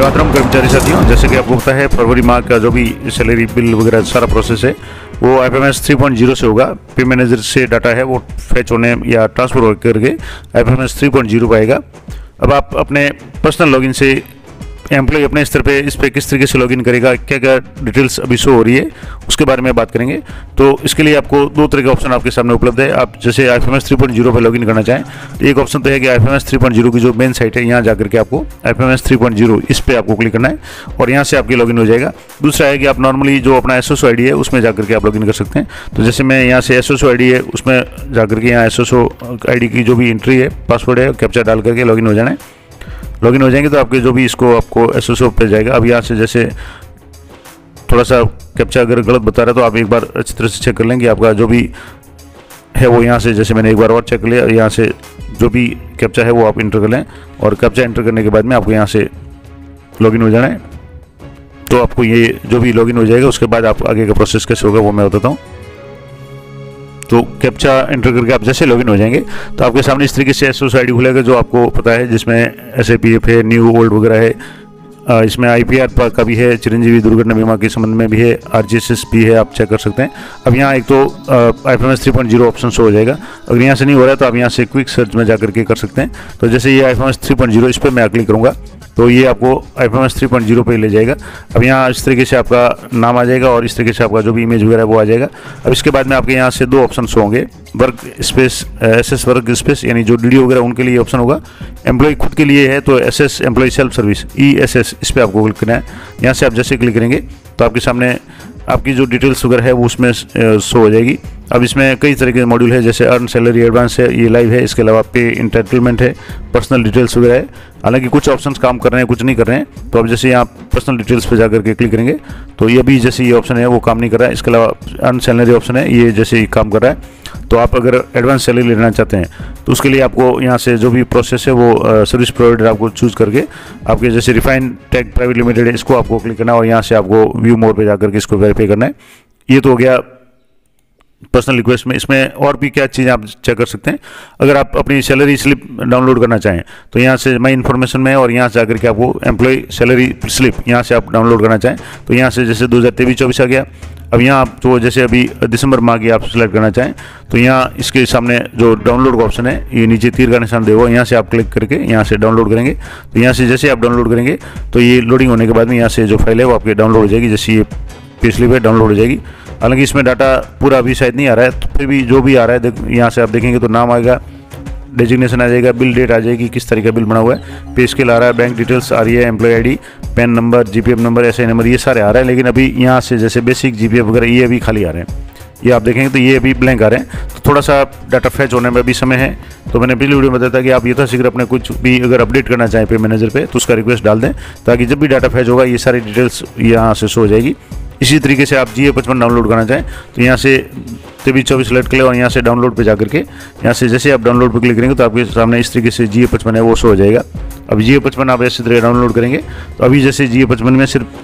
मातरम कर्मचारी साथियों, जैसे कि आपको पता है फरवरी माह का जो भी सैलरी बिल वगैरह सारा प्रोसेस है वो IFMS 3.0 से होगा। पे मैनेजर से डाटा है वो फैच होने या ट्रांसफ़र करके IFMS 3.0 पाएगा। अब आप अपने पर्सनल लॉगिन से एम्प्लॉय अपने स्तर पे इस पर किस तरीके से लॉगिन करेगा, क्या क्या डिटेल्स अभी शो हो रही है उसके बारे में बात करेंगे। तो इसके लिए आपको दो तरह के ऑप्शन आपके सामने उपलब्ध है। आप जैसे IFMS 3.0 पर लॉगिन करना चाहें तो एक ऑप्शन तो है कि IFMS 3.0 की जो मेन साइट है यहाँ जाकर के आपको IFMS 3.0 इस पर आपको क्लिक करना है और यहाँ से आपकी लॉगिन हो जाएगा। दूसरा है कि आप नॉर्मली जो अपना SSO ID है उसमें जाकर के आप लॉगिन कर सकते हैं। तो जैसे मैं यहाँ से SSO ID है उसमें जाकर के यहाँ SSO ID की जो भी एंट्री है, पासवर्ड है, कैप्चा डाल करके लॉगिन हो जाना है। लॉगिन हो जाएंगे तो आपके जो भी इसको आपको SSO पे जाएगा। अब यहाँ से जैसे थोड़ा सा कैप्चा अगर गलत बता रहा है तो आप एक बार अच्छी तरह से चेक कर लेंगे। आपका जो भी है वो यहाँ से जैसे मैंने एक बार और चेक कर लिया, यहाँ से जो भी कैप्चा है वो आप इंटर कर लें और कैप्चा इंटर करने के बाद में आपको यहाँ से लॉगिन हो जाना है। तो आपको ये जो भी लॉगिन हो जाएगा उसके बाद आप आगे का प्रोसेस कैसे होगा वो मैं बताता हूँ। तो कैप्चा एंटर करके आप जैसे लॉगिन हो जाएंगे तो आपके सामने इस तरीके से SSO ID खुलेगा जो आपको पता है, जिसमें SAPF है, न्यू ओल्ड वगैरह है, इसमें IPR का भी है, चिरंजीवी दुर्घटना बीमा के संबंध में भी है, RGSS भी है, आप चेक कर सकते हैं। अब यहाँ एक तो IFMS 3.0 ऑप्शन शो हो जाएगा। अगर यहाँ से नहीं हो रहा है तो आप यहाँ से क्विक सर्च में जाकर के कर सकते हैं। तो जैसे ये IFMS 3.0 इस पर मैं क्लिक करूँगा तो ये आपको IFMS 3.0 पे ले जाएगा। अब यहाँ इस तरीके से आपका नाम आ जाएगा और इस तरीके से आपका जो भी इमेज वगैरह वो आ जाएगा। अब इसके बाद में आपके यहाँ से दो ऑप्शन होंगे, work space SS work space यानी जो DD वगैरह उनके लिए ऑप्शन होगा। एम्प्लॉय खुद के लिए है तो SS employee self service ESS इस पर आपको क्लिक करना है। यहाँ से आप जैसे क्लिक करेंगे तो आपके सामने आपकी जो डिटेल्स वगैरह है वो उसमें शो हो जाएगी। अब इसमें कई तरह के मॉड्यूल है, जैसे अर्न सैलरी एडवांस है, ये लाइव है, इसके अलावा पे इंटाइटलमेंट है, पर्सनल डिटेल्स वगैरह है। हालांकि कुछ ऑप्शंस काम कर रहे हैं, कुछ नहीं कर रहे हैं। तो अब जैसे यहाँ पर्सनल डिटेल्स पे जाकर के क्लिक करेंगे तो ये भी जैसे ये ऑप्शन है वो काम नहीं कर रहा है। इसके अलावा अर्न सैलरी ऑप्शन है, ये जैसे ही काम कर रहा है। तो आप अगर एडवांस सैलरी लेना चाहते हैं तो उसके लिए आपको यहाँ से जो भी प्रोसेस है वो सर्विस प्रोवाइडर आपको चूज़ करके आपके जैसे रिफाइन टेक प्राइवेट लिमिटेड है इसको आपको क्लिक करना है और यहाँ से आपको व्यू मोर पे जाकर के इसको वेरीफाई करना है। ये तो हो गया पर्सनल रिक्वेस्ट में। इसमें और भी क्या चीज़ें आप चेक कर सकते हैं। अगर आप अपनी सैलरी स्लिप डाउनलोड करना चाहें तो यहाँ से माई इन्फॉर्मेशन में और यहाँ से जाकर के आपको एम्प्लॉय सैलरी स्लिप यहाँ से आप डाउनलोड करना चाहें तो यहाँ से जैसे 2023-24 आ गया। अब यहाँ आप तो जैसे अभी दिसंबर माह की आप सिलेक्ट करना चाहें तो यहाँ इसके सामने जो डाउनलोड का ऑप्शन है ये नीचे तीर का निशान देगा, यहाँ से आप क्लिक करके यहाँ से डाउनलोड करेंगे। तो यहाँ से जैसे आप डाउनलोड करेंगे तो ये लोडिंग होने के बाद में यहाँ से जो फाइल है वो आपके डाउनलोड हो जाएगी। जैसे ये पे स्लिप है डाउनलोड हो जाएगी। हालांकि इसमें डाटा पूरा अभी शायद नहीं आ रहा है, तो फिर भी जो भी आ रहा है यहाँ से आप देखेंगे तो नाम आएगा, डेजिग्नेशन आ जाएगा, बिल डेट आ जाएगी, किस तरीके का बिल बना हुआ है, पे स्केल आ रहा है, बैंक डिटेल्स आ रही है, employee ID, PAN number, GPF number, SI number, ये सारे आ रहे हैं। लेकिन अभी यहाँ से जैसे बेसिक GPF वगैरह ये अभी खाली आ रहे हैं। ये आप देखेंगे तो ये अभी ब्लैंक आ रहे हैं। तो थोड़ा सा डाटा फैच होने में अभी समय है। तो मैंने पिछली वीडियो में बताया था कि आप यथाशीघ्र अपने कुछ भी अगर अपडेट करना चाहें पे मैनेजर पे तो उसका रिक्वेस्ट डाल दें ताकि जब भी डाटा फैच होगा ये सारी डिटेल्स यहाँ से शो हो जाएगी। इसी तरीके से आप GA55 डाउनलोड करना चाहें तो यहाँ से 23-24 सेलेक्ट करें और यहाँ से डाउनलोड पे जाकर के यहाँ से जैसे आप डाउनलोड पे क्लिक करेंगे तो आपके सामने इस तरीके से GA55 है वो शो हो जाएगा। अब GA55 आप ऐसी तरह डाउनलोड करेंगे तो अभी जैसे GA55 में सिर्फ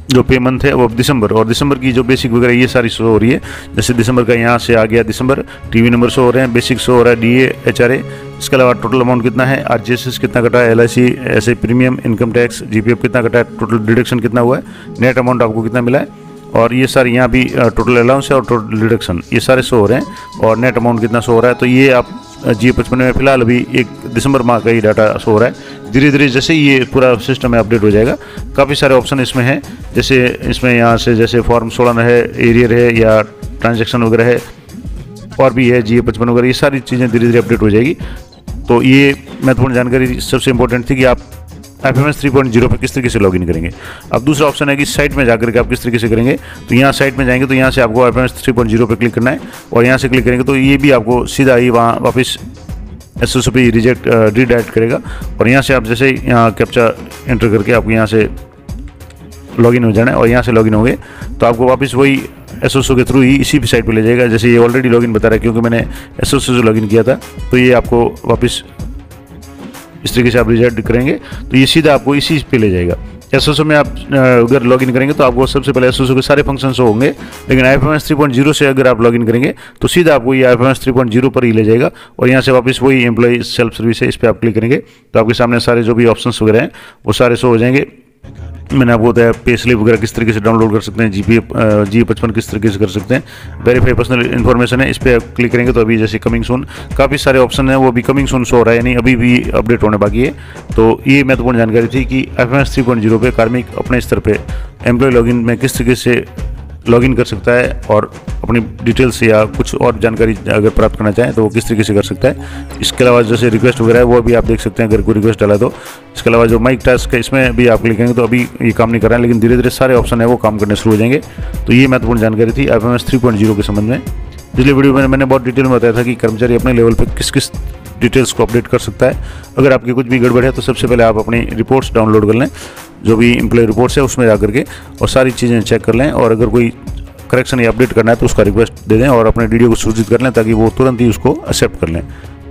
जो पे मंथ है वो दिसंबर और दिसंबर की जो बेसिक वगैरह ये सारी शो हो रही है। जैसे दिसंबर का यहाँ से आ गया दिसंबर, TV नंबर शो हो रहे हैं, बेसिक शो हो रहा है, DA HRA, इसके अलावा टोटल अमाउंट कितना है, RGSS कितना कटा है, LIC SI premium, income tax, GPF कितना कटा है, टोटल डिडक्शन कितना हुआ है, नेट अमाउंट आपको कितना मिला है और ये सारे यहाँ भी टोटल अलाउंस है और टोटल डिडक्शन ये सारे शो हो रहे हैं और नेट अमाउंट कितना शो हो रहा है। तो ये आप GA55 में फिलहाल अभी 1 दिसंबर माह का ही डाटा शो हो रहा है। धीरे धीरे जैसे ये पूरा सिस्टम में अपडेट हो जाएगा। काफ़ी सारे ऑप्शन इसमें हैं, जैसे इसमें यहाँ से जैसे फॉर्म 16 है, एरियर है या ट्रांजेक्शन वगैरह है और भी है GA55 वगैरह, ये सारी चीज़ें धीरे धीरे अपडेट हो जाएगी। तो ये महत्वपूर्ण जानकारी सबसे इंपॉर्टेंट थी कि आप IFMS 3.0 पर किस तरीके से लॉगिन करेंगे। अब दूसरा ऑप्शन है कि साइट में जाकर के आप किस तरीके से करेंगे। तो यहाँ साइट में जाएंगे तो यहाँ से आपको IFMS 3.0 पर क्लिक करना है और यहाँ से क्लिक करेंगे तो ये भी आपको सीधा ही वहाँ वापस SSO पे रीडायरेक्ट करेगा और यहाँ से आप जैसे यहाँ कैप्चा एंटर करके आपको यहाँ से लॉगिन हो जाना है और यहाँ से लॉगिन होंगे तो आपको वापस वही SSO के थ्रू ही इसी भी साइट पे ले जाएगा। जैसे ये ऑलरेडी लॉगिन बता रहा है क्योंकि मैंने SSO से लॉगिन किया था तो ये आपको वापस इस तरीके से आप रिजल्ट करेंगे तो ये सीधा आपको इसी पे ले जाएगा। एसओसो में आप अगर लॉगिन करेंगे तो आपको सबसे पहले एसओसो के सारे फंक्शंस होंगे, लेकिन IFMS 3.0 से अगर आप लॉगिन करेंगे तो सीधा आपको ये IFMS 3.0 पर ही ले जाएगा और यहाँ से वापस वही एम्प्लॉय सेल्फ सर्विस है, इस पर आप क्लिक करेंगे तो आपके सामने सारे जो भी ऑप्शंस वगैरह हैं वो सारे शो हो जाएंगे। मैंने आपको बताया पे स्लिप वगैरह किस तरीके से डाउनलोड कर सकते हैं, GA55 किस तरीके से कर सकते हैं, वेरीफाई पर्सनल इन्फॉर्मेशन है, इस पर आप क्लिक करेंगे तो अभी जैसे कमिंग सून काफ़ी सारे ऑप्शन हैं वो अभी कमिंग सून शो हो रहा है, यानी अभी भी अपडेट होने बाकी है। तो ये महत्वपूर्ण जानकारी थी कि IFMS 3.0 पे कार्मिक अपने स्तर पे एम्प्लॉय लॉगिन में किस तरीके से लॉगिन कर सकता है और अपनी डिटेल्स या कुछ और जानकारी अगर प्राप्त करना चाहें तो वो किस तरीके से कर सकता है। इसके अलावा जैसे रिक्वेस्ट वगैरह है वो भी आप देख सकते हैं अगर कोई रिक्वेस्ट डाला तो। इसके अलावा जो माइक टास्क है इसमें भी आप क्लिक करेंगे तो अभी ये काम नहीं कर रहा है, लेकिन धीरे धीरे सारे ऑप्शन है वो काम करने शुरू हो जाएंगे। तो ये महत्वपूर्ण जानकारी थी IFMS 3.0 के संबंध में। पिछले वीडियो में मैंने बहुत डिटेल में बताया था कि कर्मचारी अपने लेवल पर किस किस डिटेल्स को अपडेट कर सकता है। अगर आपकी कुछ भी गड़बड़ है तो सबसे पहले आप अपनी रिपोर्ट्स डाउनलोड कर लें, जो भी एम्प्लॉय रिपोर्ट्स है उसमें जा करके और सारी चीज़ें चेक कर लें, और अगर कोई करेक्शन या अपडेट करना है तो उसका रिक्वेस्ट दे दें और अपने वीडियो को सूचित कर लें ताकि वो तुरंत ही उसको एक्सेप्ट कर लें।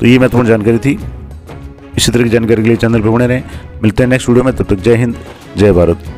तो ये महत्वपूर्ण जानकारी थी। इसी तरह की जानकारी के लिए चैनल पर बने रहें। मिलते हैं नेक्स्ट वीडियो में, तब तक जय हिंद, जय भारत।